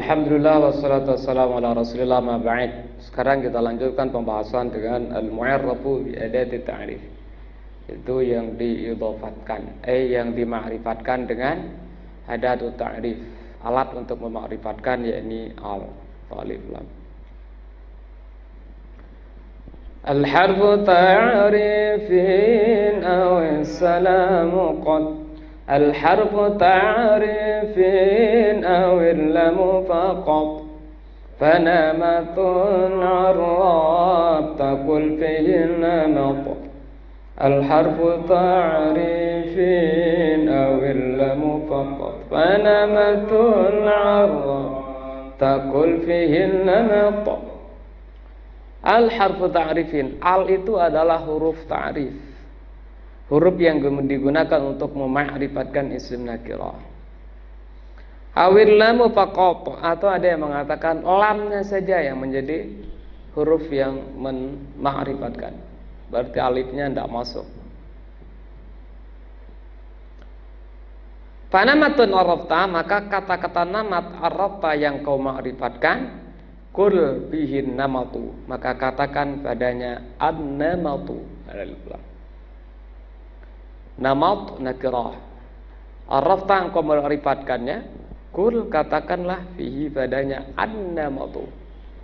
Alhamdulillah wassalatu wassalamu ala Rasulillah ma ba'd. Sekarang kita lanjutkan pembahasan dengan al-mu'arrafu bi adati ta'rif. Itu yang diidhafatkan, yang dima'rifatkan dengan adatu ta'rif. Alat untuk memakrifatkan yakni alif lam. Al-harfu ta'rifin aw as-salamu qad. الحرف تعريف أو اللام فقط فنمط عربت كل فيه النمط الحرف تعريف أو اللام فقط فنمط عربت كل فيه النمط. الحرف تعريف al itu adalah huruf ta'rif, huruf yang digunakan untuk mema'rifatkan isim nakirah. Awil lamu faqat, atau ada yang mengatakan lamnya saja yang menjadi huruf yang mema'rifatkan. Berarti alifnya tidak masuk. Fanamatun arafta, maka kata-kata namat arafta yang kau ma'rifatkan, kul bihin namatu, maka katakan padanya an-namatu. Namat nakirah. Arafta engkau ma'rifatkannya, kul katakanlah fihi padanya an-namatu.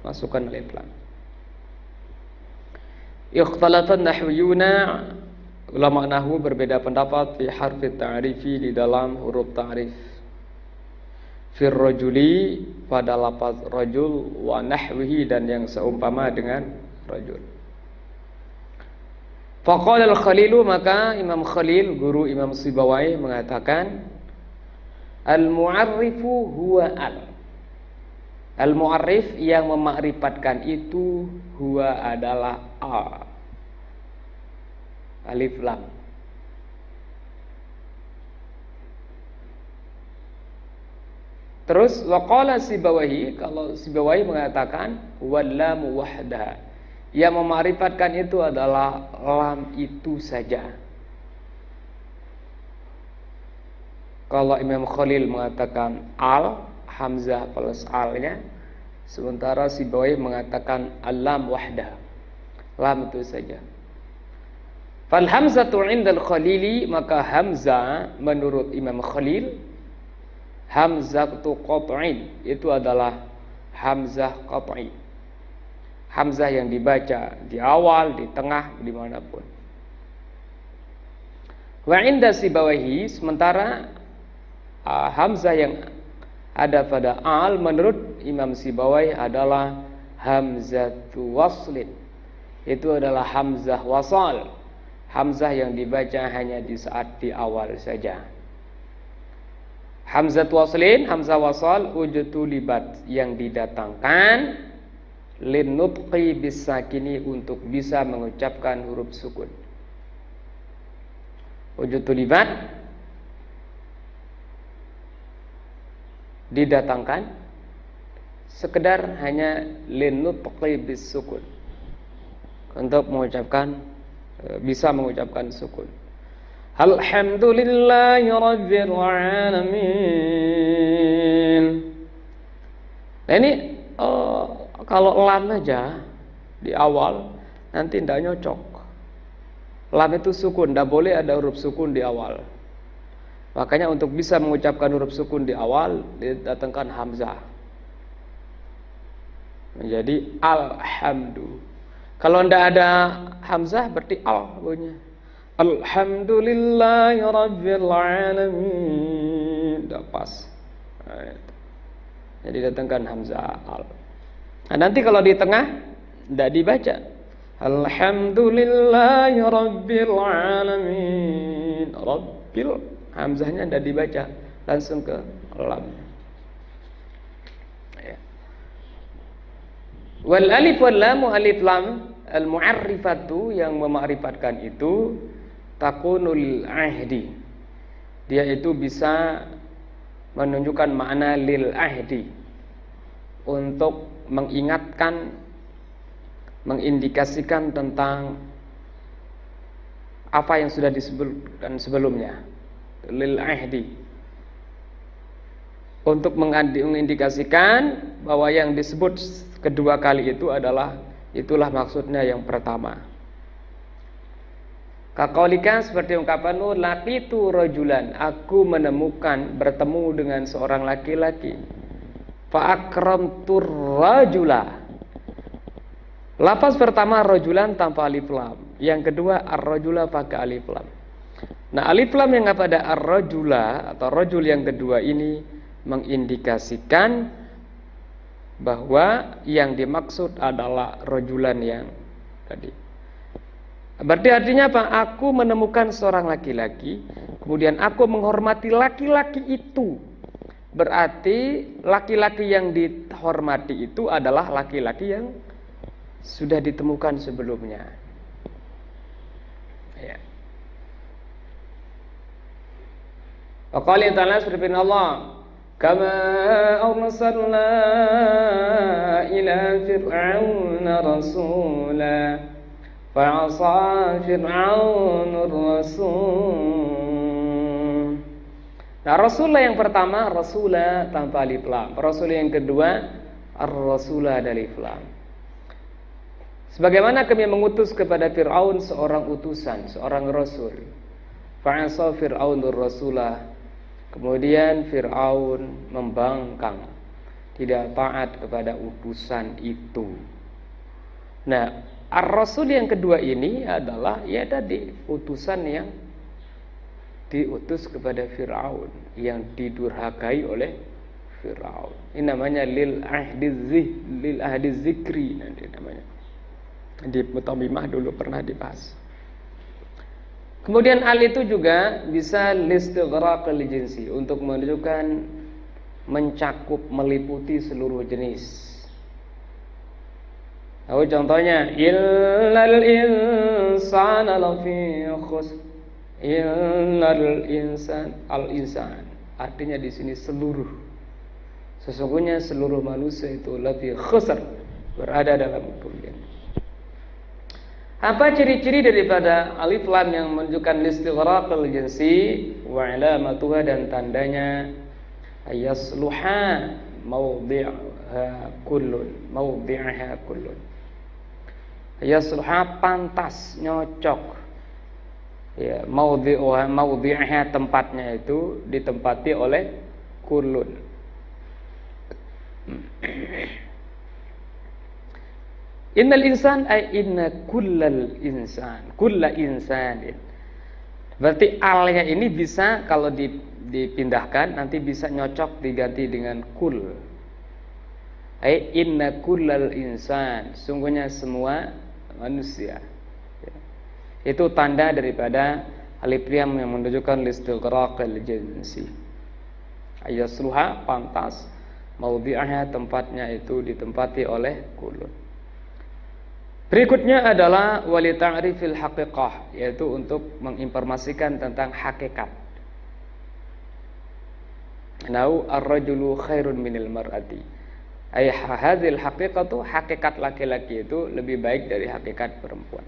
Masukkan alif lam. Ikhtalafan nahwiyuna, ulama nahwu berbeda pendapat fi harfi ta'rifi, di dalam huruf ta'rif. Fir rajuli, pada lafaz rajul, wa nahwihi, dan yang seumpama dengan rajul. Faqala al-Khalilu, maka Imam Khalil, guru Imam Sibawayh, mengatakan al-mu'arrifu huwa al. Al-mu'arrif yang memakrifatkan itu huwa adalah a. Alif lam. Terus waqala Sibawayh, kalau Sibawayh mengatakan wal lamu wahdaha, yang memakrifatkan itu adalah lam itu saja. Kalau Imam Khalil mengatakan al, hamzah plus alnya, sementara Sibawayh mengatakan al-lam wahdah, lam itu saja. Fal hamzatu 'indal Khalili, maka hamzah menurut Imam Khalil, hamzatu qat'in, itu adalah hamzah qat'i. Hamzah yang dibaca di awal, di tengah, dimanapun. Wa 'inda Sibawayh, sementara hamzah yang ada pada al menurut Imam Sibawayh adalah hamzatu waslin. Itu adalah hamzah wasal, hamzah yang dibaca hanya di saat di awal saja. Hamzatu waslin, hamzah wasal, ujtulibat, yang didatangkan lin nutqi bis sakini, untuk bisa mengucapkan huruf sukun. Ujtulibat didatangkan sekedar hanya lin nutqi bis sukun, untuk mengucapkan, bisa mengucapkan sukun. Alhamdulillahi rabbil alamin. Nah ini kalau lam aja di awal nanti tidak nyocok. Lam itu sukun, tidak boleh ada huruf sukun di awal. Makanya untuk bisa mengucapkan huruf sukun di awal didatangkan hamzah menjadi alhamdu. Kalau tidak ada hamzah berarti al bunyinya. Alhamdulillahi rabbil alamin. Tidak pas. Jadi datangkan hamzah al. Nah, nanti kalau di tengah tidak dibaca alhamdulillahi rabbil alamin, rabbil, hamzahnya tidak dibaca, langsung ke lam. Ya. Wal alif wal lam, alif lam al mu'arrifatu, yang memakrifatkan itu takunul ahdi, dia itu bisa menunjukkan makna lil ahdi, untuk mengingatkan, mengindikasikan tentang apa yang sudah disebutkan sebelumnya. Lil ahdi, untuk mengindikasikan bahwa yang disebut kedua kali itu itulah maksudnya yang pertama. Kaqaulika, seperti ungkapan laqitu rajulan, aku bertemu dengan seorang laki-laki. Fa akramtur rajula. Lafaz pertama rajulan tanpa alif lam, yang kedua ar-rajula pakai alif lam. Nah, alif lam yang pada ar-rajula atau rajul yang kedua ini mengindikasikan bahwa yang dimaksud adalah rajulan yang tadi. Berarti artinya apa? Aku menemukan seorang laki-laki, kemudian aku menghormati laki-laki itu. Berarti laki-laki yang dihormati itu adalah laki-laki yang sudah ditemukan sebelumnya. Ya. Waqala ta'ala, seperti Allah, kama arsalna ila fir'auna rasula fa'asa fir'aunur rasul. Nah, rasulah yang pertama rasulah tanpa alif lam. Rasul yang kedua ar-rasulah ada alif lam. Sebagaimana kami mengutus kepada Fir'aun seorang utusan, seorang rasul. Fa'asa fir'aunur rasulah. Kemudian Fir'aun membangkang, tidak taat kepada utusan itu. Nah, ar-rasul yang kedua ini adalah ya tadi utusan yang diutus kepada Fir'aun, yang didurhakai oleh Fir'aun. Ini namanya lil ahdi zikri nanti namanya. Di Mutamimah dulu pernah dibahas. Kemudian al itu juga bisa listighraq al-jinsi, untuk menunjukkan mencakup, meliputi seluruh jenis. Tahu contohnya, illal insana lafi khusr. Illal insan, al-insan. Artinya di sini seluruh. Sesungguhnya seluruh manusia itu lafi khusr, berada dalam kerugian. Apa ciri-ciri daripada alif lam yang menunjukkan listighraq al-jinsi? Wa alamatuha, dan tandanya ayasluha mawdi'aha kullun. Ayasluha pantas, nyocok. Ya, mawdi'aha tempatnya itu ditempati oleh kullun. Innal insan ay inna kullal insan, kulla insanin. Berarti alnya ini bisa kalau dipindahkan nanti bisa nyocok diganti dengan kul. Ay inna kullal insan, sungguhnya semua manusia. Itu tanda daripada alif lam yang menunjukkan listighraqil jinsi. Ayasluha pantas, maudhi'aha tempatnya itu ditempati oleh kulun. Berikutnya adalah wali ta'rifil haqiqah, yaitu untuk menginformasikan tentang hakikat. Nau ar-rajulu khairun minal mar'ati. Ay hadzal haqiqatu, hakikat laki-laki itu lebih baik dari hakikat perempuan.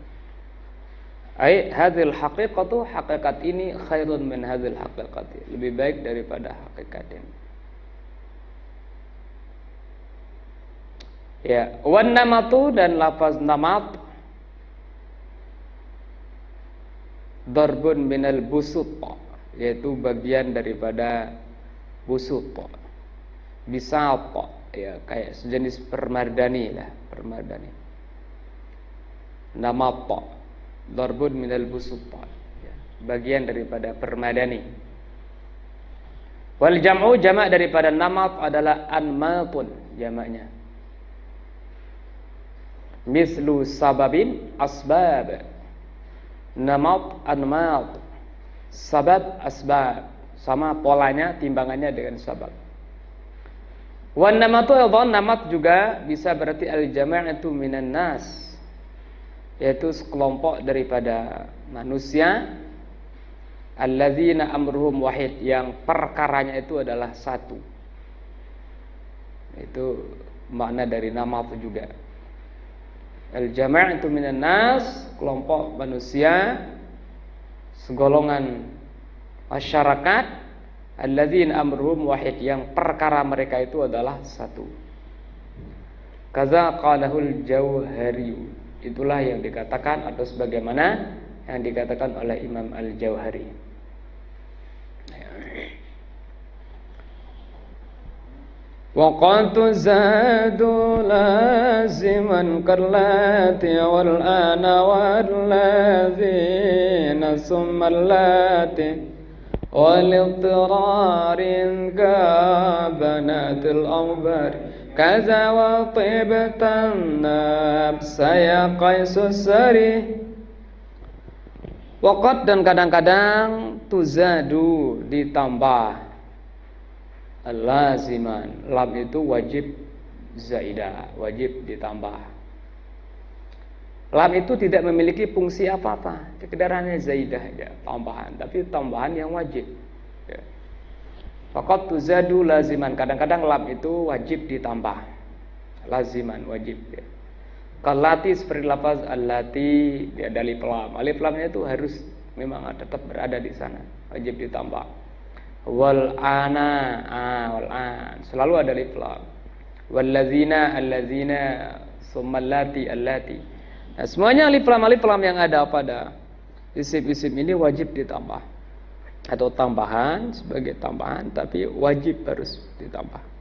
Ay hadzal haqiqatu, hakikat ini khairun min hadzal haqiqati, lebih baik daripada hakikat ini. Ya, wan namatu, dan lafaz namat darbun minal busut, yaitu bagian daripada busut. Bisat, ya kayak sejenis permardani lah, permardani. Namat darbun minal busut, ya, bagian daripada permadani. Wal jam'u, jamak daripada namat adalah anmatun, jamaknya. Mislu sababin asbab, namat anmat, sabab asbab, sama polanya, timbangannya dengan sabab. Wan namatu adhan, namat juga bisa berarti al jama'atu minan nas, yaitu sekelompok daripada manusia, alladzina amruhum wahid, yang perkaranya itu adalah satu. Itu makna dari namat juga. Al-jama' itu minan nas, kelompok manusia, segolongan masyarakat alladzina amruhum wahid, yang perkara mereka itu adalah satu. Kaza qalahul Jauhari, itulah yang dikatakan atau sebagaimana yang dikatakan oleh Imam Al-Jauhari. Wa qad tuzadu laziman kallati wal ana wal ladzina summa allati wal ittirarin kabanatil awbar kaza wa tibtan nafsa ya qaisus sari. Waqad, dan kadang-kadang tuzadu, ditambah laziman, lam itu wajib zaidah, wajib ditambah. Lam itu tidak memiliki fungsi apa-apa, sekedar hanya zaidah aja, tambahan, tapi tambahan yang wajib. Waqad tuzadu laziman, kadang-kadang lam itu wajib ditambah, laziman, wajib. Kalati seperti lafaz allati, dia ada alif lam. Alif lamnya itu harus memang tetap berada di sana, wajib ditambah. Wal ana, wal an, selalu ada alif lam. Wal ladzina, alladzina, summa allati, allati. Nah, semuanya alif lam yang ada pada isim-isim ini wajib ditambah, atau tambahan, sebagai tambahan, tapi wajib harus ditambah.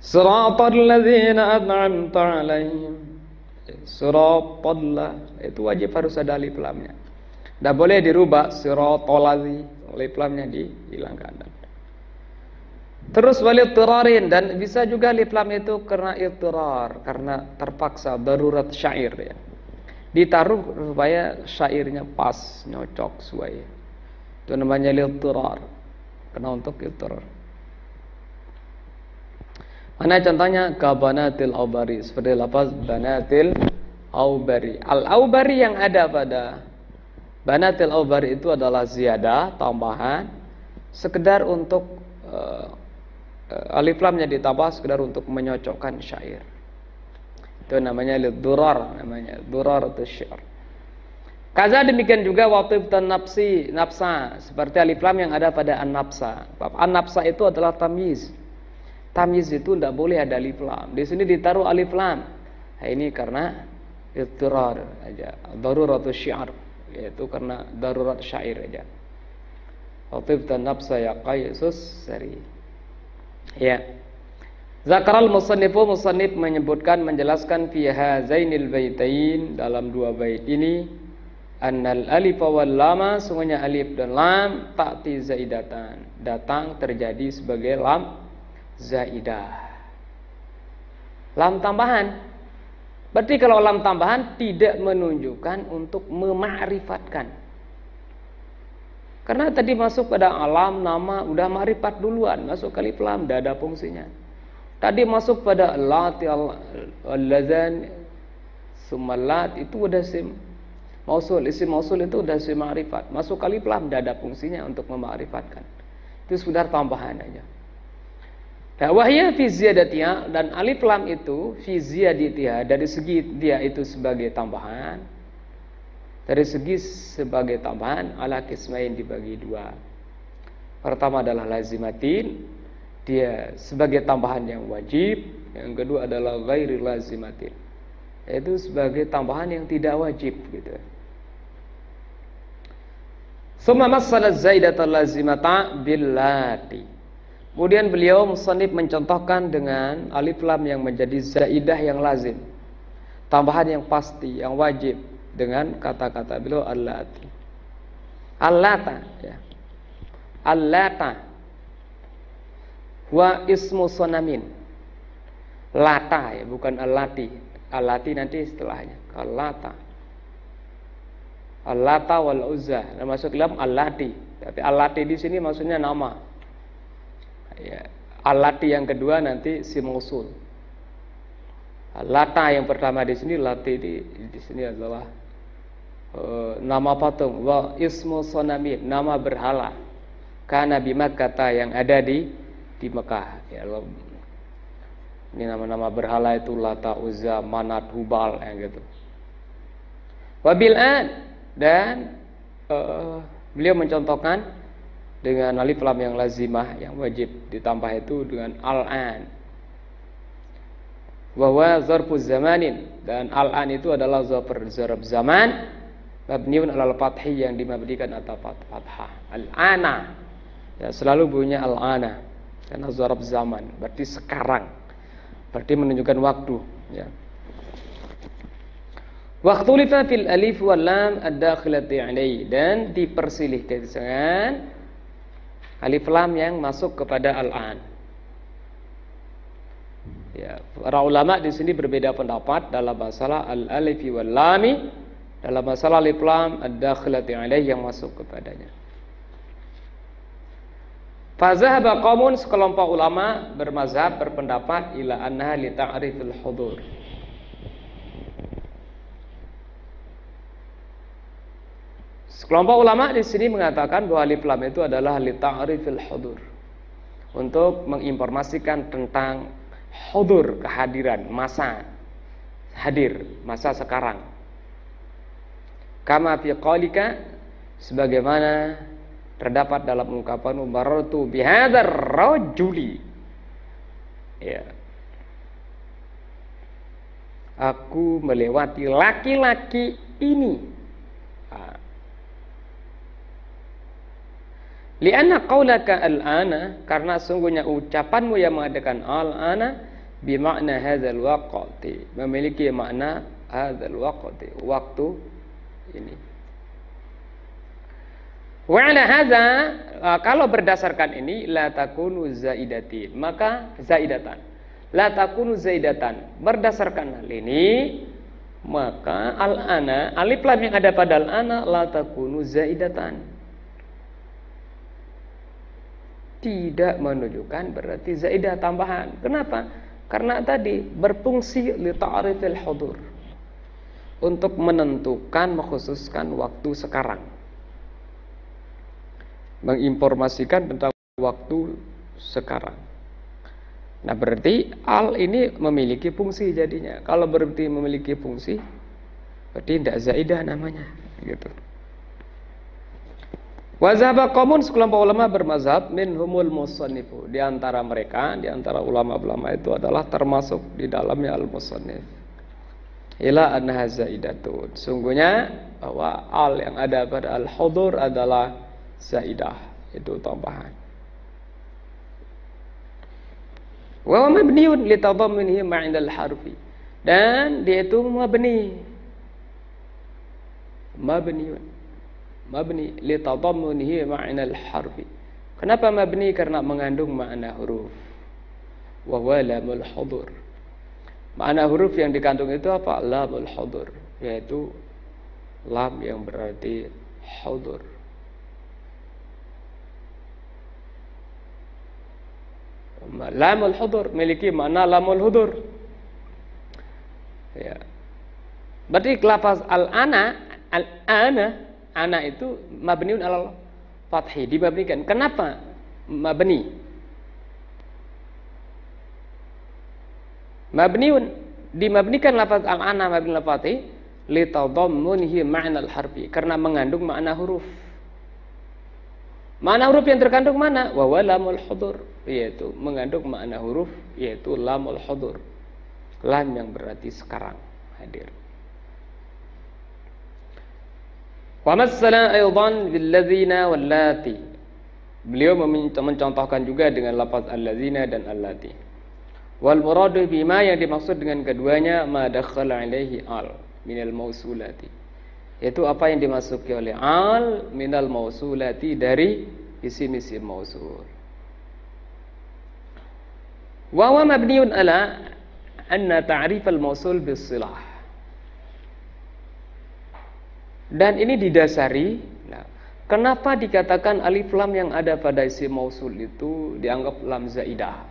Siratal ladzina an'amta 'alaihim, siratal, itu wajib harus ada alif lamnya. Tidak boleh dirubah, siratal ladzi, alif lamnya dihilangkan. Terus walid tirarin, dan bisa juga alif lam itu karena ittirar, karena terpaksa, darurat syair ya. Ditaruh supaya syairnya pas, nyocok sesuai. Itu namanya ittirar, karena untuk ittirar. Mana contohnya? Kabanatil aubari, seperti lafaz banatil aubari. Al-aubari yang ada pada banatil aubari itu adalah ziyadah, tambahan, sekedar untuk alif lamnya ditambah sekedar untuk menyocokkan syair. Itu namanya liddurar, namanya durar atau syair. Kaza demikian juga waktu nafsi, nafsa, seperti alif lam yang ada pada an-nafsa. An-nafsa itu adalah tamyiz. Tamyiz itu tidak boleh ada alif lam. Di sini ditaruh alif lam. Nah, ini karena iddurar aja, daruratus syair, yaitu karena darurat syair aja. Watiftan nafsa ya qaisus sari. Ya. Zakaral musannifu, musannif menyebutkan, menjelaskan fi hazainil baitain, dalam dua bait ini, annal alif wal lama, sungguhnya alif dan lam ta'ti zaidatan, datang terjadi sebagai lam zaidah, lam tambahan. Berarti kalau lam tambahan tidak menunjukkan untuk mema'rifatkan. Karena tadi masuk pada alam, nama, udah ma'rifat duluan, masuk alif lam, tidak ada fungsinya. Tadi masuk pada lati, al-lazan, sumalat, itu udah sim mausul, isim mausul itu udah sim ma'rifat. Masuk alif lam, tidak ada fungsinya untuk mema'rifatkan. Itu sudah tambahan aja. Nah, wahya fi ziyadatiha, dan alif lam itu fi ziyadatiha, dari segi dia itu sebagai tambahan, dari segi sebagai tambahan, ala qismain, dibagi dua. Pertama adalah lazimatin, dia sebagai tambahan yang wajib. Yang kedua adalah ghairi lazimatin, yaitu sebagai tambahan yang tidak wajib gitu. Summa massala zaidatal lazimata billati. Kemudian beliau musannif mencontohkan dengan alif lam yang menjadi zaidah yang lazim, tambahan yang pasti, yang wajib, dengan kata-kata beliau allati. Allata ya. Allata wa ismu sonamin. Lata ya, bukan allati. Allati nanti setelahnya. Allata. Allata wal uzza. Nah, masuk dalam allati. Tapi allati di sini maksudnya nama. Ya, allati yang kedua nanti si mausul. Lata yang pertama di sini, lati di sini adalah nama patung. Wa ismu sonamin, nama berhala. Karena bima kata yang ada di Mekah. Ya, ini nama-nama berhala itu Lata, Uzza, Manat, Hubal, gitu. Wabil an, dan beliau mencontohkan dengan alif lam yang lazimah yang wajib ditambah itu dengan al-an. Wa huwa zarfuz zamanin, dan al-an itu adalah zarf zaman mabniun alal fathi yang dimabnikan atas fathah. Al-ana, ya, selalu bunyinya al-ana karena zarf zaman, berarti sekarang, berarti menunjukkan waktu, ya. Waqtulifa fil alif wal lam ad-dakhilati alaihi, dan diperselisihkan dengan alif lam yang masuk kepada al-an. Ya, para ulama di sini berbeda pendapat dalam masalah al-alifi wal lami, dalam masalah alif lam ad-dakhilati alaihi yang masuk kepadanya. Fazahaba qaumun, sekelompok ulama bermazhab berpendapat ila annaha li ta'rifil hudur. Sekelompok ulama di sini mengatakan bahwa alif lam itu adalah li ta'rifil hudur, untuk menginformasikan tentang hudur, kehadiran, masa hadir, masa sekarang. Kama fi qaulika, sebagaimana terdapat dalam ungkapan umaratu bihadzal rajuli, ya, aku melewati laki-laki ini. Lianna qaulaka al-ana, karena sungguhnya ucapanmu yang mengadakan al-ana bimakna hadzal waqti, memiliki makna hadzal waqti, waktu ini. Wa ala hadza, kalau berdasarkan ini, la takunu zaidatin, maka zaidatan. La takunu zaidatan, berdasarkan hal ini, maka al-ana, alif lam yang ada pada al-ana la takunu zaidatan, tidak menunjukkan berarti zaidah tambahan. Kenapa? Karena tadi berfungsi li ta'rifil hudur, untuk menentukan, mengkhususkan waktu sekarang, menginformasikan tentang waktu sekarang. Nah, berarti al ini memiliki fungsi jadinya. Kalau berarti memiliki fungsi, berarti tidak zaidah namanya, gitu. Wazhaba qaumun, sekelompok ulama bermazhab minhumul musannifu, di antara mereka, di antara ulama-ulama itu adalah termasuk di dalamnya al-musannif, ila annaha zaidatun, sungguhnya bahwa al yang ada pada al-hudur adalah zaidah, itu tambahan. Wa mabniun li tadammunihi ma'indal harfi, dan dia itu mabni li tadammunihi ma'na al-harfi. Kenapa mabni? Karena mengandung makna huruf. Wa huwa lamul hudur. Makna huruf yang dikandung itu apa? Lamul hudur, yaitu lam yang berarti hudur. Lamul hudur memiliki makna lamul hudur. Ya. Berarti lafaz al-ana, ana itu mabniun alal fathi, dimabnikan. Kenapa mabni? Mabniun, dimabnikan lafaz al-ana mabni alal fathi li tadammunihi ma'na al-harfi, karena mengandung makna huruf. Makna huruf yang terkandung mana? Wa huwa lamul hudur, yaitu mengandung makna huruf, yaitu lamul hudur, lam yang berarti sekarang, hadir. Wa massala aidan bil ladzina wal lati, beliau mencontohkan juga dengan lafaz al-ladzina dan allati. Wal muradu bima, yang dimaksud dengan keduanya ma dakhala alaihi al minal mausulati, yaitu apa yang dimasuki oleh al minal mausulati, dari isim-isim mausul. Wa huwa mabniun ala anna ta'rif al-mausul bis-silah, dan ini didasari, nah, kenapa dikatakan alif lam yang ada pada isim mausul itu dianggap lam zaidah,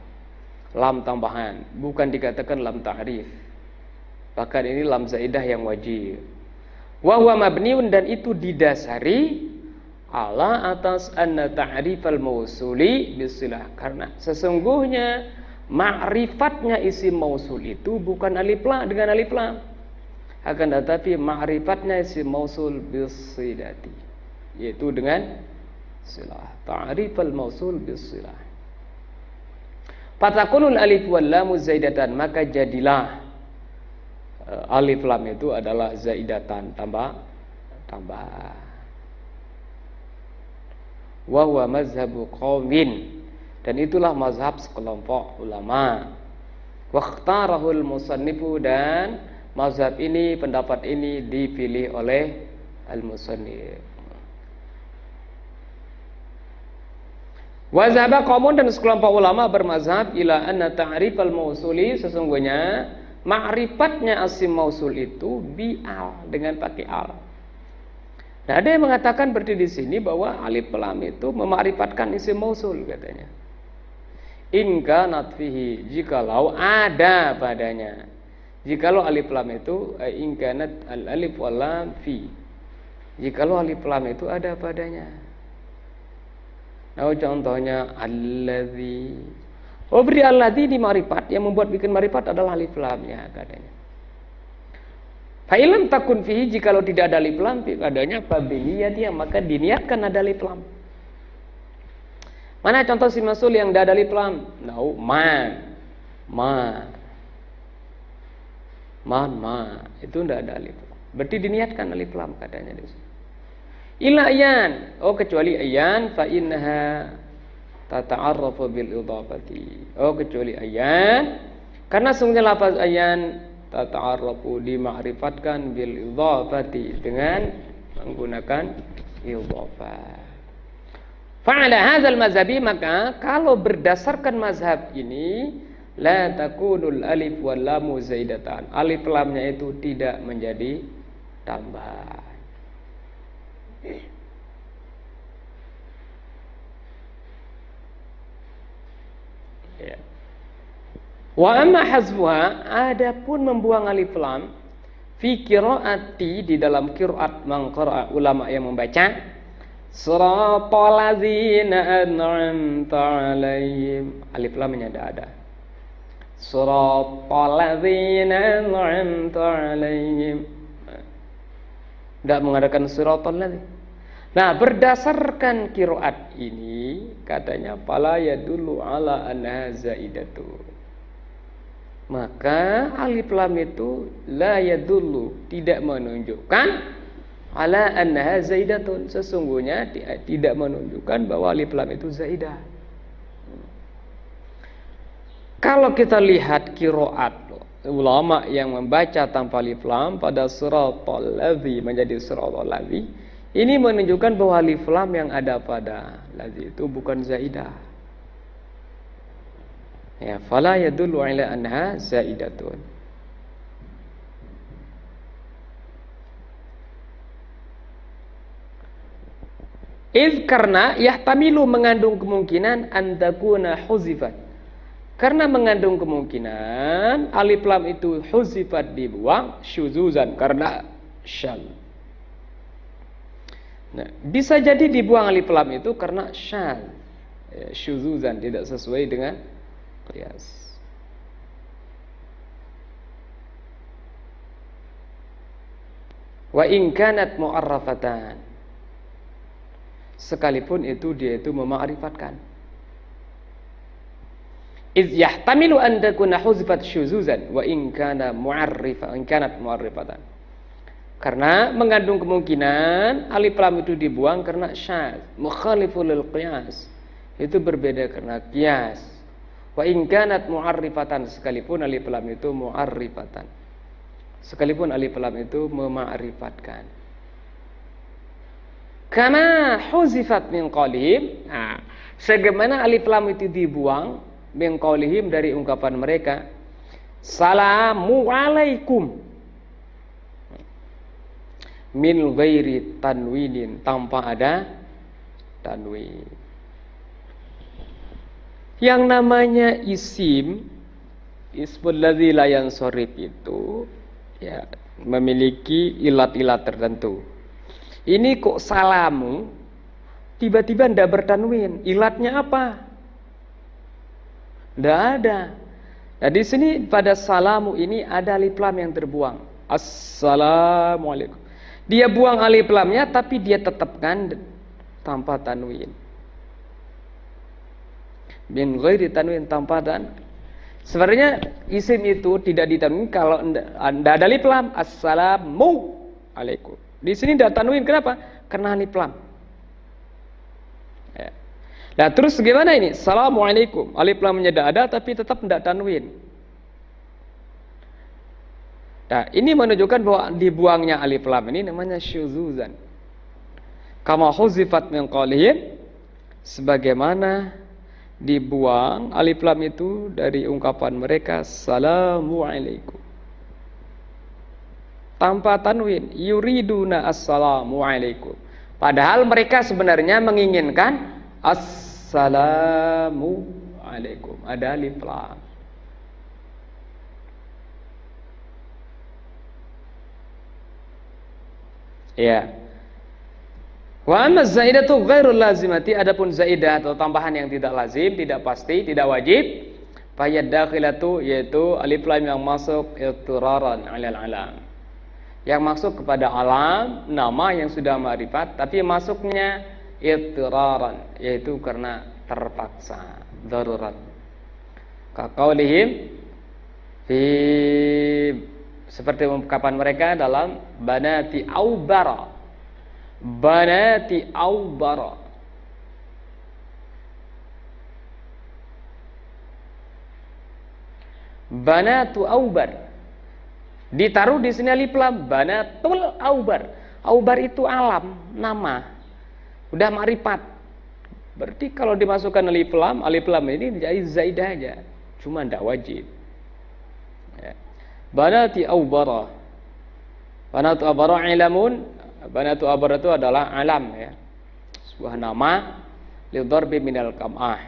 lam tambahan, bukan dikatakan lam ta'rif. Bahkan ini lam zaidah yang wajib. Wa huwa mabniun, dan itu didasari ala atas anna ta'rifal mausuli bisilah, karena sesungguhnya ma'rifatnya isim mausul itu bukan alif lam dengan alif lam, akan tetapi ma'rifatnya isim mausul bisidati, yaitu dengan silah. Ta'rif al-mausul bis-silah. Fatakunul alif wal lam zaidatan, maka jadilah alif lam itu adalah zaidatan, tambah. Wa huwa mazhabu qaumin, dan itulah mazhab sekelompok ulama. Waqtarahul musannifu, dan mazhab ini, pendapat ini dipilih oleh al-musannif. Wa zahaba qaumun, dan sekelompok ulama bermazhab ila anna ta'rif al-mausuli, sesungguhnya ma'rifatnya asim mausul itu bi'al, dengan pakai al. Nah, ada yang mengatakan berarti di sini bahwa alif lam itu memarifatkan isim mausul katanya. In kanat fihi, jikalau ada padanya. Jikalau alif lam itu in kanat al alif wal lam fi. Jikalau alif lam itu ada padanya. Nah, contohnya allazi. Oh, beri allazi di marifat, yang membuat bikin marifat adalah alif lamnya katanya. Fa'ilam takun fihi, jikalau tidak ada alif lam padanya, fabiliyati, maka diniatkan ada alif lam. Mana contoh isim mausul yang tidak ada alif lam? Nau man. Itu tidak ada alif lam. Berarti diniatkan alif lam katanya di sini. Illa ayan, oh kecuali ayan, fa innaha tata'arrafu bil idhafati. Oh kecuali ayan, karena sungguhnya lafaz ayan tata'arrafu dima'rifatkan bil idhafati, dengan menggunakan idhafah. Fa'ala hadzal mazhabi, maka kalau berdasarkan mazhab ini, la takunul alif wal lam zaidatan, alif lamnya itu tidak menjadi tambah. Ya. Wa amma hazfuha, adapun membuang alif lam fi qiraati, di dalam qiraat mangqara, ulama yang membaca siratal ladzina an'amta 'alaihim, alif lamnya tidak ada. Siratal ladzina an'amta 'alaihim, tidak mengadakan siratal ladzina. Nah, berdasarkan qiraat ini katanya fala yadullu ala anha zaidatu, maka alif lam itu la yadullu, tidak menunjukkan ala anha zaidatun, sesungguhnya tidak menunjukkan bahwa alif lam itu zaidah. Kalau kita lihat qiraat ulama yang membaca tanpa alif lam pada siratal ladzi menjadi siratal ladzi, ini menunjukkan bahwa alif lam yang ada pada ladzi itu bukan zaidah. Ya, fala yadullu ala anha zaidatun. Karena yahtamilu, mengandung kemungkinan antakuna huzifat, karena mengandung kemungkinan alif lam itu huzifat, dibuang, syuzuzan, karena syal. Nah, bisa jadi dibuang alif lam itu karena syal, syuzuzan, tidak sesuai dengan qiyas. Wa in kanat mu'arrafatan, sekalipun itu dia itu mema'rifatkan. Iz yahtamilu an takuna huzifat syuzuzan wa in kana mu'arrifa, in kanat mu'arrifatan. Karena mengandung kemungkinan alif lam itu dibuang karena syadz, mukhaliful lil qiyas, itu berbeda karena qiyas. Wa in kanat mu'arrifatan, sekalipun alif lam itu mu'arrifatan, sekalipun alif lam itu mema'rifatkan. Karena huzifat min qaulihim, nah, sebagaimana alif lam itu dibuang min qaulihim, dari ungkapan mereka, salamu alaikum, min ghairi tanwinin, tanpa ada tanwin. Yang namanya isim, ismul ladzi la yansharif itu ya memiliki ilat-ilat tertentu. Ini kok salamu tiba-tiba ndak bertanwin, ilatnya apa? Ndak ada. Nah, di sini pada salamu ini ada alif lam yang terbuang. Assalamualaikum. Dia buang alif lamnya, tapi dia tetapkan tanpa tanwin. Min ghairi tanwin, tanpa tanwin. Sebenarnya isim itu tidak ditanwin kalau tidak ada alif lam. Assalamu alaikum. Di sini tidak tanwin, kenapa? Karena alif lam. Ya. Nah terus gimana ini? Assalamualaikum. Alif lamnya tidak ada tapi tetap tidak tanwin. Nah ini menunjukkan bahwa dibuangnya alif lam ini namanya syuzuzan. Kama huzifat min qalihim, sebagaimana dibuang alif lam itu dari ungkapan mereka assalamu alaikum tanpa tanwin, yuriduna assalamu alaikum, padahal mereka sebenarnya menginginkan assalamu alaikum, ada alif lam. Ya. Wa amma zaidatu ghairul lazimati, adapun zaidah atau tambahan yang tidak lazim, tidak pasti, tidak wajib, fayad dakhilatu, yaitu alif lam yang masuk ittiraran 'alal alam. Yang masuk kepada alam, nama yang sudah ma'rifat tapi masuknya ittiraran, yaitu karena terpaksa, darurat. Ka qaulihim fi, seperti ungkapan mereka dalam banati aubara. Banati aubara. Banatu aubar. Ditaruh di sini alif lam, banatul aubar. Aubar itu alam, nama. Udah ma'rifat. Berarti kalau dimasukkan alif lam ini jadi zaidah aja. Cuma tidak wajib. Ya. Banati aubara. Banatu aubara ilamun. Banatu abar itu adalah alam, ya, sebuah nama lidharbi minal kam'ah.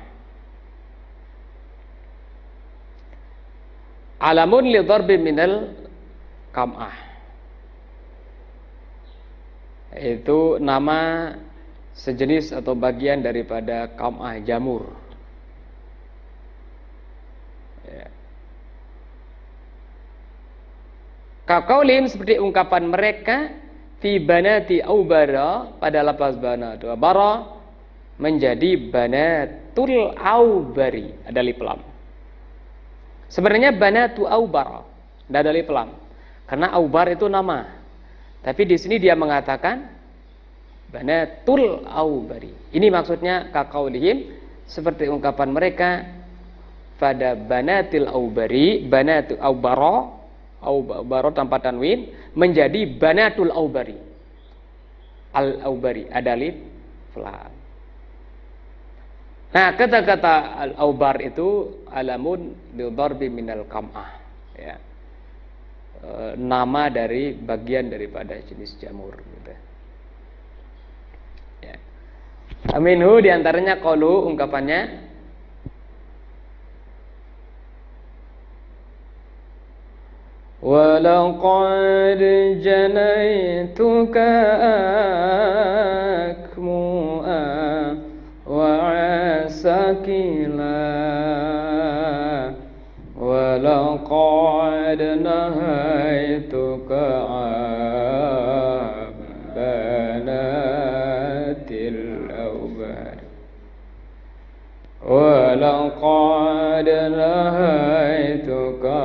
Alamun lidharbi minal kam'ah, itu nama sejenis atau bagian daripada kam'ah, jamur. Ya. Kaqaulihim, seperti ungkapan mereka fi banati aubara, pada lafaz banatu aubara menjadi banatul aubari, ada alif lam. Sebenarnya banatu aubara tidak ada alif lam karena aubar itu nama. Tapi di sini dia mengatakan banatul aubari. Ini maksudnya kaqaulihim, seperti ungkapan mereka pada banatil aubari, banatu aubara, aubara tanpa tanwin menjadi banatul aubari. Al aubari ada alif lam. Nah, kata-kata al aubar itu alamun lidharbi minal kam'ah, ya. Nama dari bagian daripada jenis jamur, gitu. Ya. Aminhu diantaranya qaulu, ungkapannya walaqad janaituka akmu'a wa asakila walaqad nahaituka banatil awbar walaqad nahaituka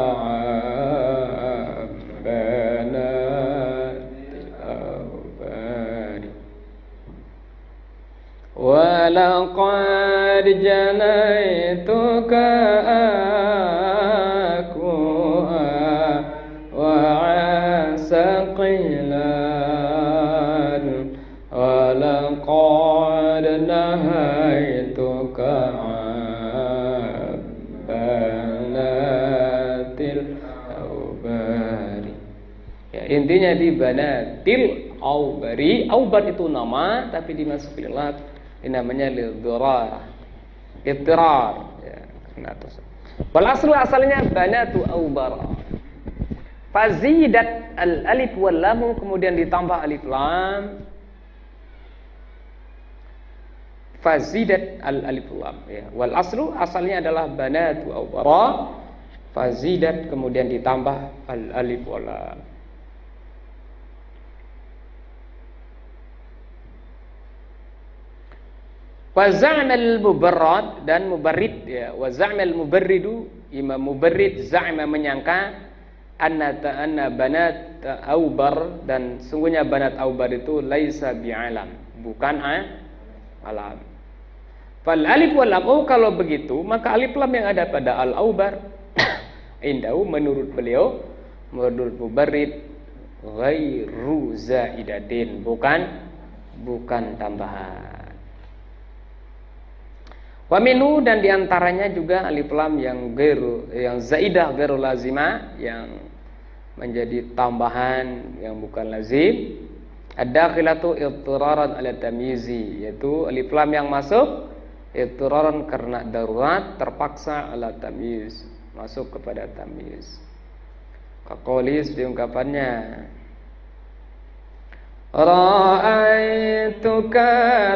walaqad janaituka akwa wa asaqilan walaqad nahaituka banatil aubari. Ya, intinya di banatil aubari. Aubar itu nama tapi dimasuki lat, ini namanya lidharar, ittirar, ya, karena tersebut. Wal aslu, asalnya banatu aubara. Fazidat al alif wal lam, kemudian ditambah alif lam. Fazidat al alif lam, ya. Wal aslu, asalnya adalah banatu aubara. Fazidat kemudian ditambah al alif wal lam. Wa za'mal mubarrad dan mubarrid ya, wa za'mal mubarridu, Imam Mubarrid za'ma menyangka anna banat Aubar, dan sungguhnya banat Aubar itu laisa bi'alam, bukan alam. Fal alif wal lam, kalau begitu maka alif lam yang ada pada al Aubar indahu, menurut beliau, menurut Mubarrid, ghairu zaidatin, bukan tambahan. Wa minhu, dan diantaranya juga alif lam yang zaidah ghairu lazimah, yang menjadi tambahan yang bukan lazim. Ad-dakhilatu ittiraran ala tamyizi, yaitu alif lam yang masuk ittiraran karena darurat, terpaksa ala tamyiz, masuk kepada tamyiz. Kaqolis, diungkapannya, ra'aituka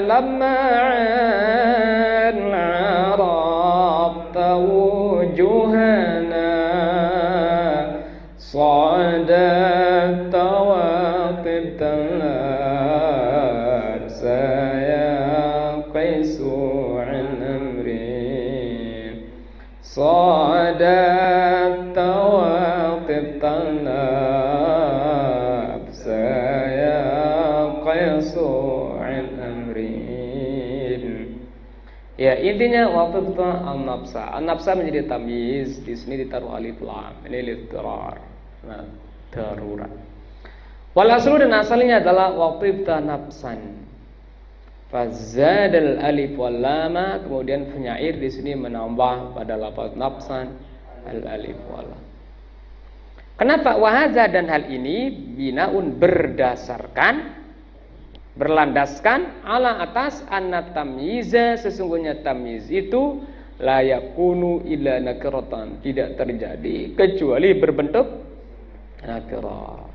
lamma arabta wujuhana sa'adata waqibtana saya qaisu an amri sa'adata waqibtana ya, intinya waktu itu an-nafsa. An-nafsa menjadi tamyiz, di sini ditaruh alif lam. Ini litrar. Nah, darurat. Wal aslu, dan asalnya adalah waktu itu nafsan. Fazadal alif wal lama, kemudian penyair di sini menambah pada lafaz nafsan al alif wal lam. Kenapa wahadza, dan hal ini binaun berlandaskan ala atas anna tamyiza, sesungguhnya tamyiz itu la yakunu illa nakiratan, tidak terjadi kecuali berbentuk nakirah.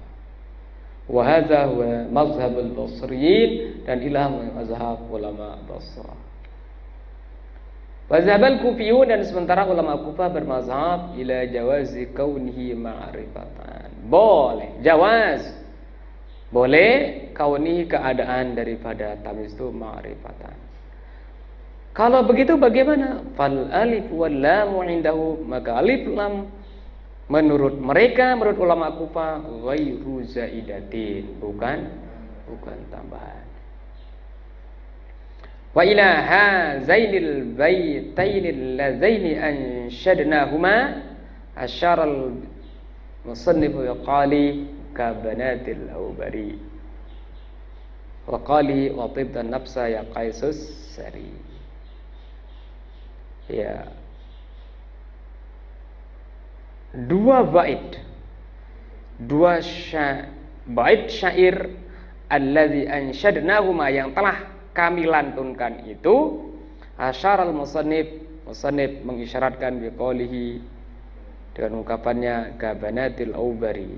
Wa hadza huwa mazhabul basriyin, dan inilah mazhab ulama Basrah. Wa zabal kufiyun, dan sementara ulama Kufah bermazhab ila jawazi kaunihi ma'rifatan. Boleh jawaz, boleh kauni, keadaan daripada tamyiz itu ma'rifatan. Kalau begitu bagaimana? Fal alif wal lam indahu, maka alif lam menurut mereka, menurut ulama Kufah, ghairu zaidatin, bukan tambahan. Wa ila hazainil baitainil ladzaini anshadnahuma asyaral musannifu yaqali kabanatil aubari wa qali wa tibtan nafsa ya qaisus sari. Ya, dua bait syair allazi ansyadnahuma, yang telah kami lantunkan itu, asyaral musannif mengisyaratkan biqaulihi, dengan ungkapannya kabanatil aubari,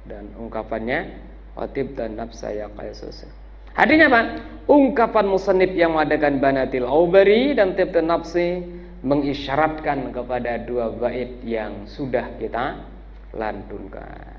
dan ungkapannya watib dan nafsa ya qaisus. Artinya apa? Ungkapan musannif yang mengadakan banatil aubari dan tib dan nafsi mengisyaratkan kepada dua bait yang sudah kita lantunkan.